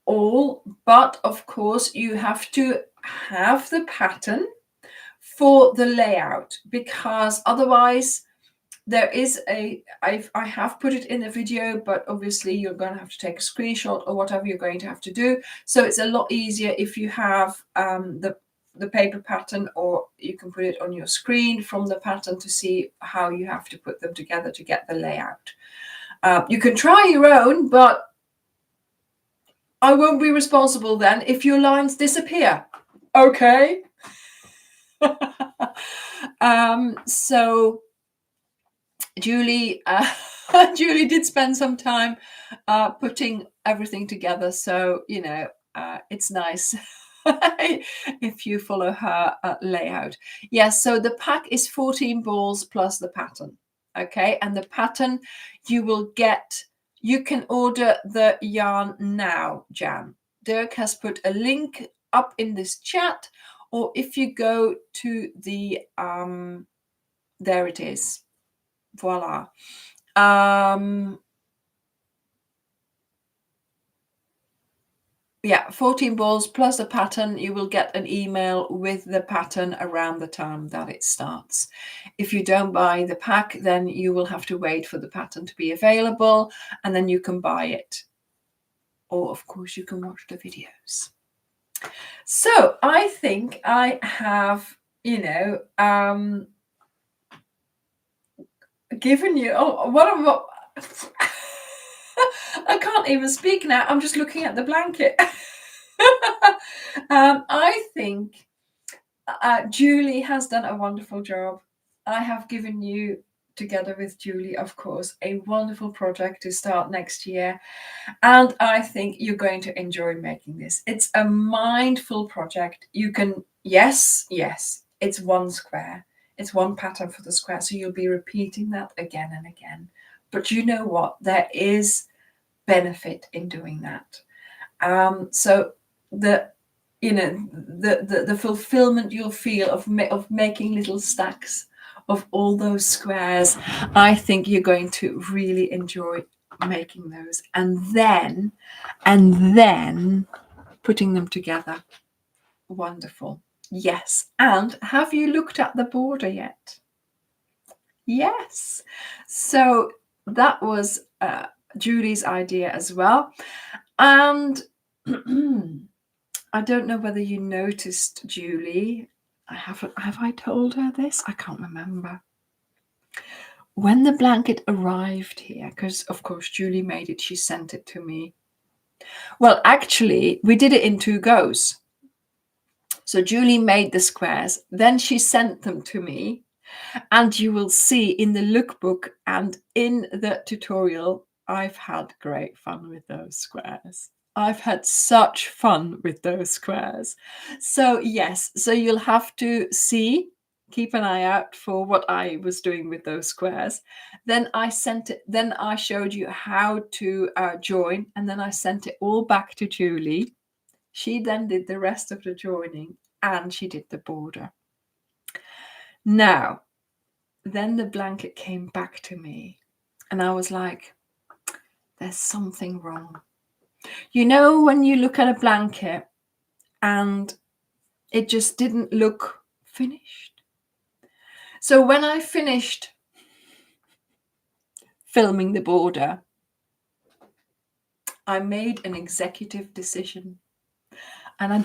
all. But of course, you have to have the pattern for the layout, because otherwise there is I have put it in a video, but obviously you're going to have to take a screenshot or whatever you're going to have to do. So it's a lot easier if you have the paper pattern, or you can put it on your screen from the pattern to see how you have to put them together to get the layout. You can try your own, but I won't be responsible then if your lines disappear. Okay. So Julie did spend some time putting everything together, so it's nice if you follow her layout. Yes, so the pack is 14 balls plus the pattern. Okay, and the pattern you can order the yarn now, Jan. Dirk has put a link up in this chat, or if you go to the there it is. Voila. Yeah, 14 balls plus a pattern. You will get an email with the pattern around the time that it starts. If you don't buy the pack, then you will have to wait for the pattern to be available, and then you can buy it. Or, of course, you can watch the videos. So I think I have, given you, what I can't even speak now. I'm just looking at the blanket. I think Julie has done a wonderful job. I have given you, together with Julie, of course, a wonderful project to start next year. And I think you're going to enjoy making this. It's a mindful project. You can, yes, it's one square. It's one pattern for the square. So you'll be repeating that again and again. But you know what? There is benefit in doing that. So the fulfillment you'll feel of making little stacks of all those squares, I think you're going to really enjoy making those, and then putting them together. Wonderful. Yes. And have you looked at the border yet? Yes. So that was Julie's idea as well. And I don't know whether you noticed, Julie. Have I told her this? I can't remember. When the blanket arrived here, because of course Julie made it, she sent it to me. Well, actually, we did it in 2 goes. So Julie made the squares, then she sent them to me. And you will see in the lookbook and in the tutorial, I've had great fun with those squares. I've had such fun with those squares. So yes, so you'll have to keep an eye out for what I was doing with those squares. Then I showed you how to join, and then I sent it all back to Julie. She then did the rest of the joining, and she did the border. Now, then the blanket came back to me, and I was like, there's something wrong. You know, when you look at a blanket and it just didn't look finished. So when I finished filming the border, I made an executive decision. And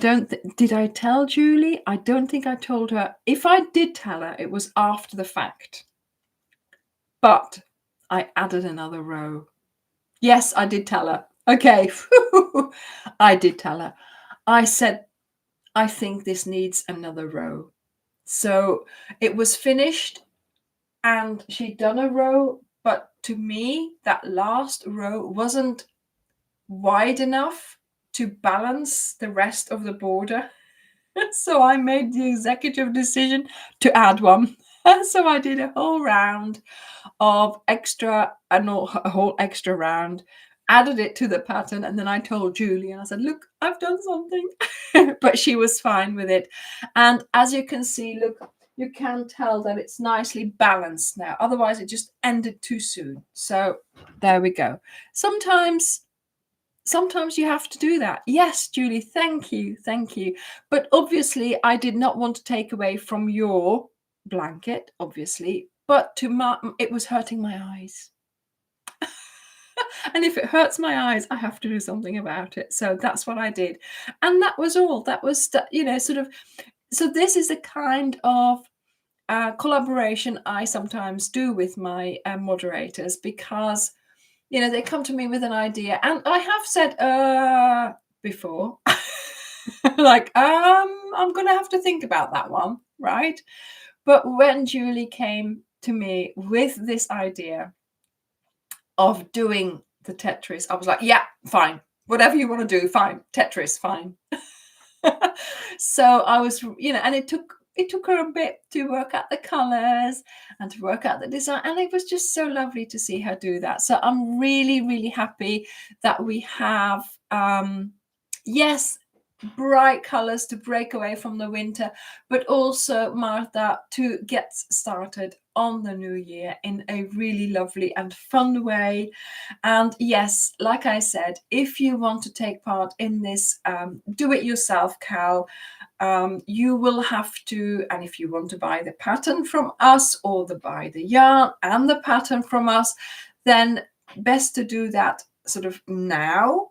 did I tell Julie? I don't think I told her. If I did tell her, it was after the fact. But I added another row. Yes, I did tell her. Okay. I did tell her. I said, I think this needs another row. So it was finished and she'd done a row, but to me, that last row wasn't wide enough to balance the rest of the border. So I made the executive decision to add one. So I did a whole round of extra, a whole extra round, added it to the pattern, and then I told Julie, and I said, look, I've done something. But she was fine with it. And as you can see, look, you can tell that it's nicely balanced now. Otherwise, it just ended too soon. So there we go. Sometimes sometimes you have to do that. Yes, Julie, thank you, thank you. But obviously, I did not want to take away from your blanket, obviously, but it was hurting my eyes. And if it hurts my eyes, I have to do something about it. So that's what I did. And that was all. That was, sort of. So this is a kind of collaboration I sometimes do with my moderators, because they come to me with an idea, and I have said before, like, I'm gonna have to think about that one, right? But when Julie came to me with this idea of doing the Tetris, I was like, yeah, fine, whatever you want to do, fine, Tetris, fine. So I was, and it took her a bit to work out the colors and to work out the design, and it was just so lovely to see her do that. So I'm really, really happy that we have yes, bright colors to break away from the winter, but also, Martha, to get started on the new year in a really lovely and fun way. And yes, like I said, if you want to take part in this do-it-yourself cowl, you will have to, and if you want to buy the pattern from us or buy the yarn and the pattern from us, then best to do that sort of now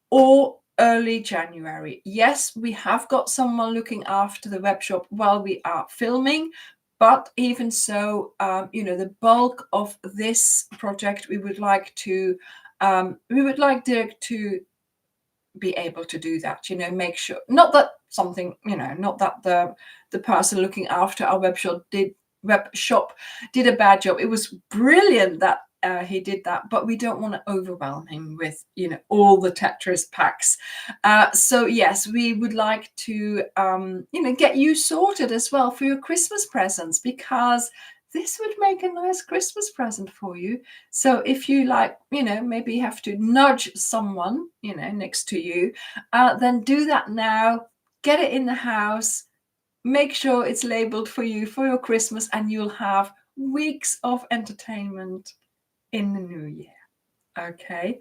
or early January. Yes, we have got someone looking after the web shop while we are filming, but even so, the bulk of this project we would like Dirk to be able to do that, make sure, not that the person looking after our web shop did a bad job. It was brilliant that he did that, but we don't want to overwhelm him with all the Tetris packs. So yes, we would like to get you sorted as well for your Christmas presents, because this would make a nice Christmas present for you. So if you maybe have to nudge someone next to you, then do that now. Get it in the house, make sure it's labeled for you for your Christmas, and you'll have weeks of entertainment in the new year. Okay,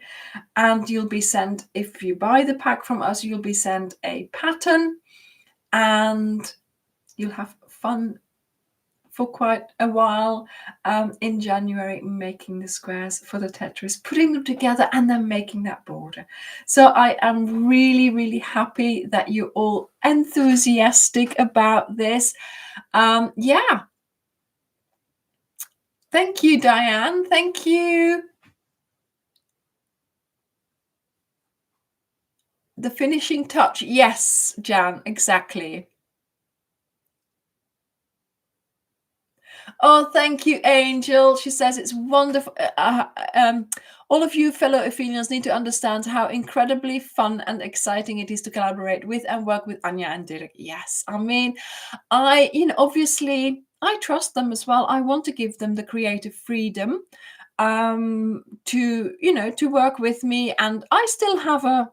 and you'll be sent, if you buy the pack from us, you'll be sent a pattern, and you'll have fun for quite a while in January, making the squares for the Tetris, putting them together, and then making that border. So I am really, really happy that you're all enthusiastic about this. Yeah. Thank you, Diane. Thank you. The finishing touch. Yes, Jan, exactly. Oh, thank you, Angel. She says it's wonderful. All of you fellow Ophelians need to understand how incredibly fun and exciting it is to collaborate with and work with Anya and Dirk. Yes, I mean, obviously, I trust them as well. I want to give them the creative freedom to work with me, and I still have a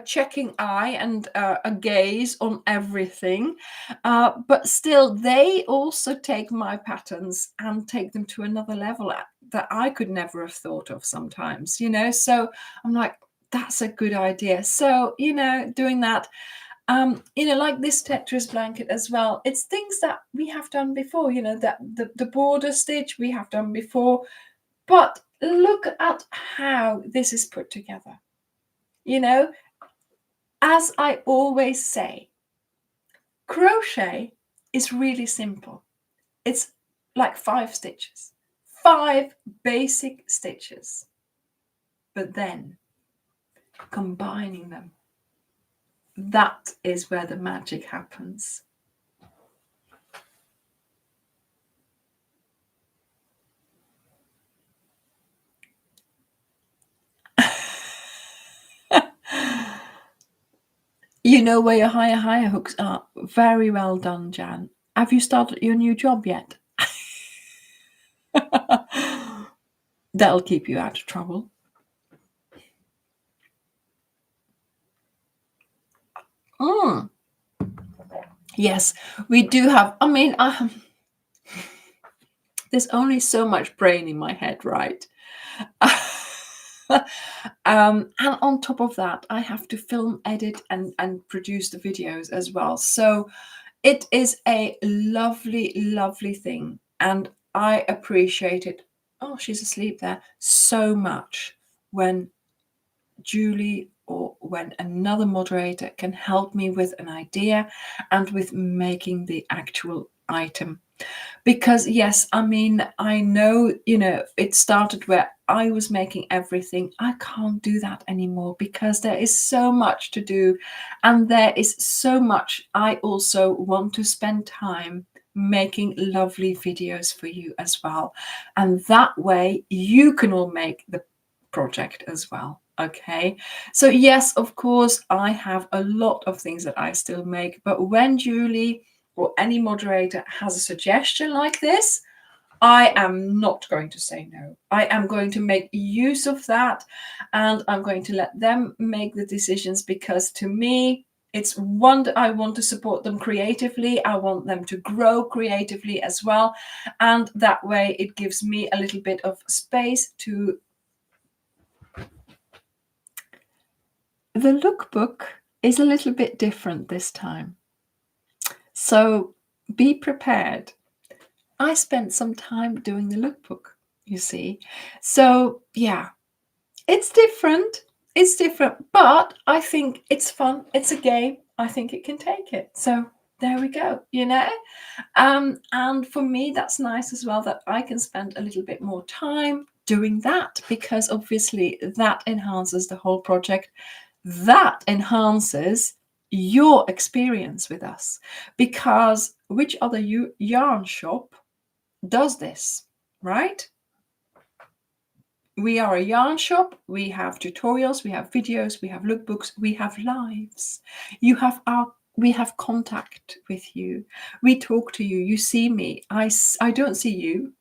checking eye and a gaze on everything, but still they also take my patterns and take them to another level that I could never have thought of sometimes, so I'm like, that's a good idea. So doing that, like this Tetris blanket as well, it's things that we have done before, that the border stitch we have done before, but look at how this is put together. As I always say, crochet is really simple. It's like 5 stitches, 5 basic stitches, but then combining them, that is where the magic happens. You know where your higher hooks are. Very well done, Jan. Have you started your new job yet? That'll keep you out of trouble. Yes, we do have. I mean, there's only so much brain in my head, right? And on top of that, I have to film, edit, and produce the videos as well. So it is a lovely, lovely thing. And I appreciate it. Oh, she's asleep there. So much when Julie or when another moderator can help me with an idea and with making the actual item. Because yes, I mean, I know, it started where I was making everything. I can't do that anymore because there is so much to do, and there is so much I also want to spend time making lovely videos for you as well. And that way you can all make the project as well. Okay, so yes, of course, I have a lot of things that I still make, but when Julie or any moderator has a suggestion like this, I am not going to say no. I am going to make use of that, and I'm going to let them make the decisions, because to me, it's one, I want to support them creatively. I want them to grow creatively as well. And that way it gives me a little bit of space to... The lookbook is a little bit different this time. So be prepared. I spent some time doing the lookbook, you see. So yeah, it's different. It's different, but I think it's fun. It's a game. I think it can take it. So there we go, And for me, that's nice as well, that I can spend a little bit more time doing that, because obviously that enhances the whole project. That enhances your experience with us, because which other yarn shop does this, right? We are a yarn shop. We have tutorials, we have videos, we have lookbooks, we have lives. We have contact with you. We talk to you. You see me. I don't see you.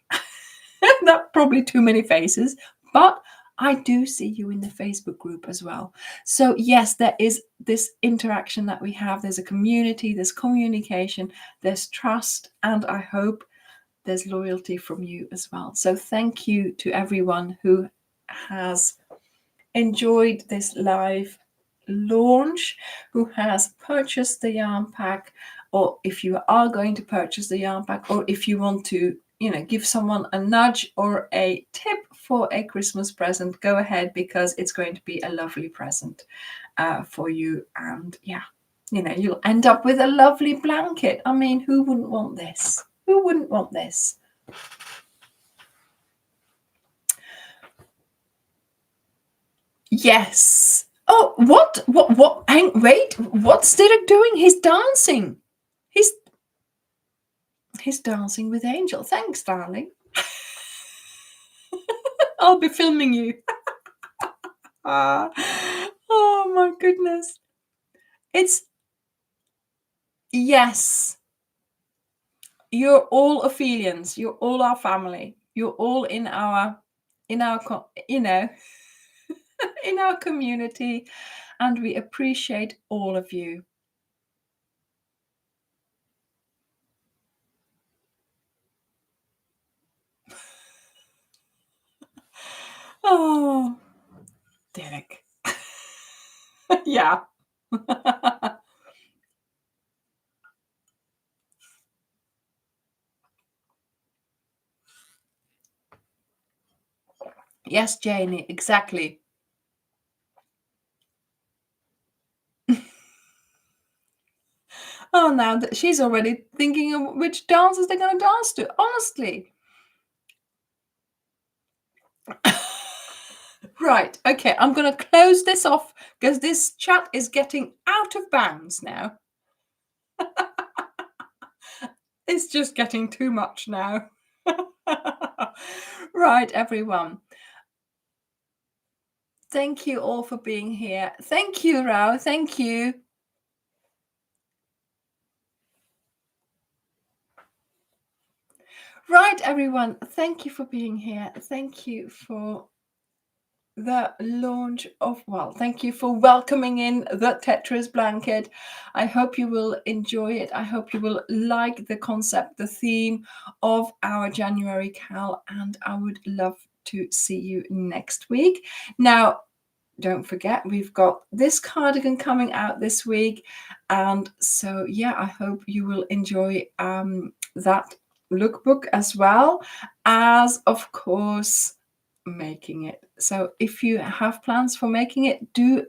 That's probably too many faces, but I do see you in the Facebook group as well. So yes, there is this interaction that we have. There's a community, there's communication, there's trust, and I hope there's loyalty from you as well. So thank you to everyone who has enjoyed this live launch, who has purchased the yarn pack, or if you are going to purchase the yarn pack, or if you want to, give someone a nudge or a tip for a Christmas present, go ahead, because it's going to be a lovely present for you. And yeah, you'll end up with a lovely blanket. I mean, who wouldn't want this? Who wouldn't want this? Yes. Oh, what? Wait, what's Derek doing? He's dancing. He's dancing with Angel. Thanks, darling. I'll be filming you. Oh my goodness. Yes. You're all Ophelians. You're all our family. You're all in our in our community, and we appreciate all of you. Oh, Derek. Yeah. Yes, Janie, exactly. Oh, now that she's already thinking of which dances they're going to dance to. Honestly. Right. Okay. I'm going to close this off because this chat is getting out of bounds now. It's just getting too much now. Right, everyone. Thank you all for being here. Thank you, Rao. Thank you. Right, everyone. Thank you for being here. Thank you for the launch of, thank you for welcoming in the Tetris Blanket. I hope you will enjoy it. I hope you will like the concept, the theme of our January Cal, and I would love to see you next week. Now, don't forget, we've got this cardigan coming out this week. And so, yeah, I hope you will enjoy that lookbook as well as, of course, making it. So if you have plans for making it, do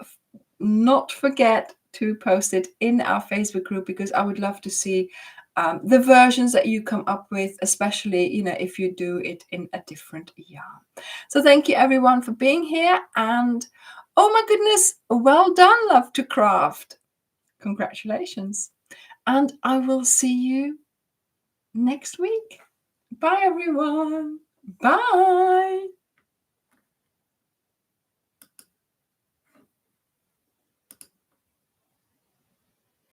not forget to post it in our Facebook group, because I would love to see the versions that you come up with, especially, if you do it in a different yarn. So thank you everyone for being here, and oh my goodness, well done, Love to Craft. Congratulations. And I will see you next week. Bye everyone. Bye.